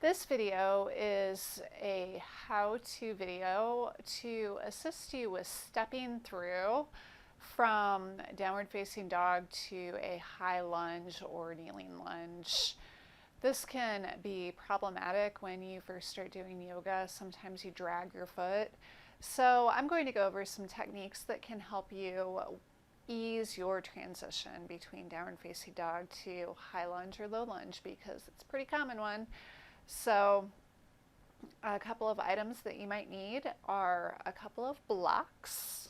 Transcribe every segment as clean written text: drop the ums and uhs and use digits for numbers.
This video is a how-to video to assist you with stepping through from downward facing dog to a high lunge or kneeling lunge. This can be problematic when you first start doing yoga. Sometimes you drag your foot. So I'm going to go over some techniques that can help you ease your transition between downward facing dog to high lunge or low lunge, because it's a pretty common one. So a couple of items that you might need are a couple of blocks,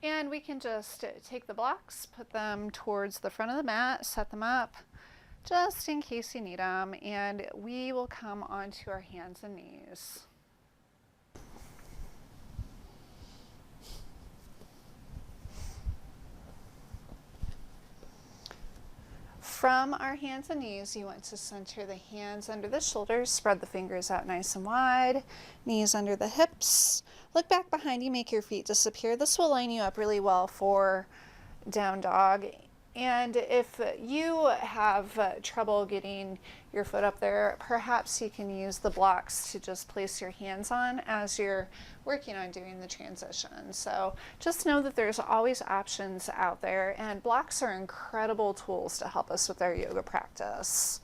and we can just take the blocks, put them towards the front of the mat, set them up just in case you need them, and we will come onto our hands and knees. From our hands and knees, you want to center the hands under the shoulders, spread the fingers out nice and wide, knees under the hips. Look back behind you, make your feet disappear. This will line you up really well for down dog. And if you have trouble getting your foot up there, perhaps you can use the blocks to just place your hands on as you're working on doing the transition. So just know that there's always options out there, and blocks are incredible tools to help us with our yoga practice.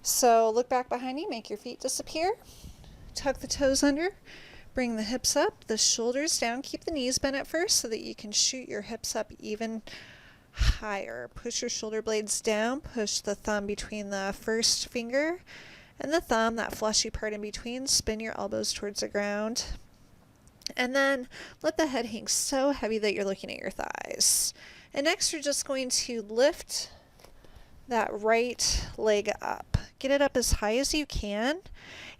So look back behind you, make your feet disappear, tuck the toes under, bring the hips up, the shoulders down, keep the knees bent at first so that you can shoot your hips up even higher. Push your shoulder blades down, push the thumb between the first finger and the thumb, that fleshy part in between, spin your elbows towards the ground, and then let the head hang so heavy that you're looking at your thighs. And next you're just going to lift that right leg up. Get it up as high as you can,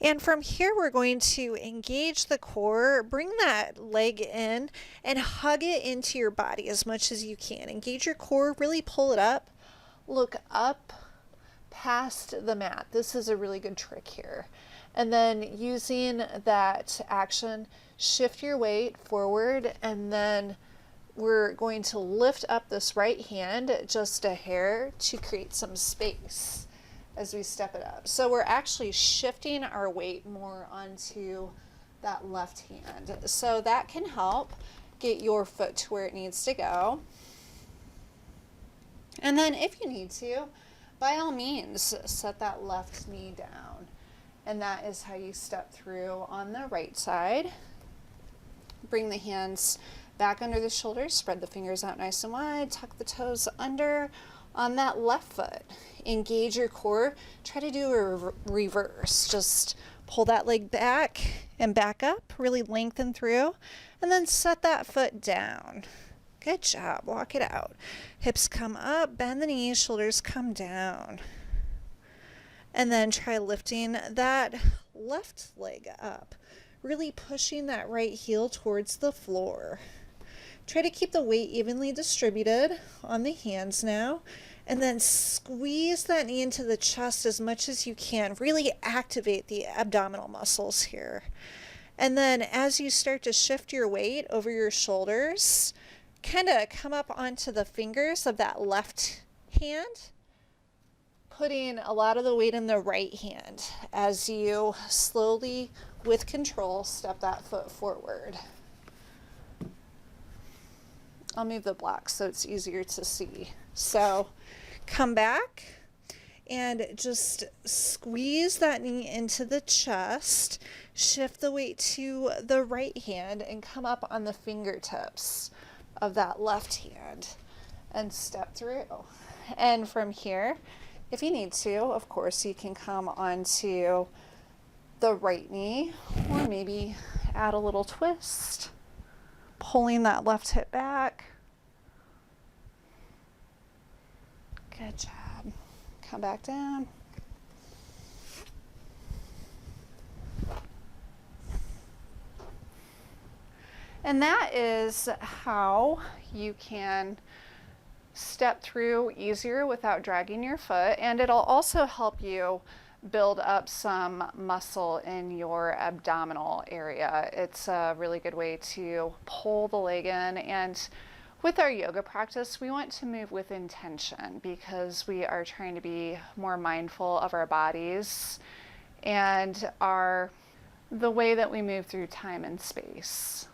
and from here we're going to engage the core, bring that leg in and hug it into your body as much as you can. Engage your core, really pull it up, look up past the mat. This is a really good trick here. And then using that action, shift your weight forward, and then we're going to lift up this right hand just a hair to create some space as we step it up. So we're actually shifting our weight more onto that left hand. So that can help get your foot to where it needs to go. And then if you need to, by all means, set that left knee down. And that is how you step through on the right side. Bring the hands back under the shoulders, spread the fingers out nice and wide, tuck the toes under on that left foot. Engage your core, try to do a reverse. Just pull that leg back and back up, really lengthen through, and then set that foot down. Good job, walk it out. Hips come up, bend the knees, shoulders come down. And then try lifting that left leg up, really pushing that right heel towards the floor. Try to keep the weight evenly distributed on the hands now, and then squeeze that knee into the chest as much as you can. Really activate the abdominal muscles here. And then as you start to shift your weight over your shoulders, kind of come up onto the fingers of that left hand, putting a lot of the weight in the right hand as you slowly, with control, step that foot forward. I'll move the blocks so it's easier to see. So come back and just squeeze that knee into the chest, shift the weight to the right hand, and come up on the fingertips of that left hand and step through. And from here, if you need to, of course, you can come onto the right knee, or maybe add a little twist, pulling that left hip back. Good job. Come back down. And that is how you can step through easier without dragging your foot, and it'll also help you build up some muscle in your abdominal area. It's a really good way to pull the leg in, and with our yoga practice, we want to move with intention because we are trying to be more mindful of our bodies and the way that we move through time and space.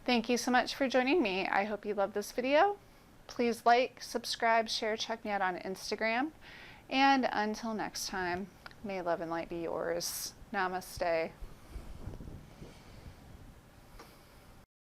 Thank you so much for joining me. I hope you love this video. Please like, subscribe, share, check me out on Instagram. And until next time, may love and light be yours. Namaste.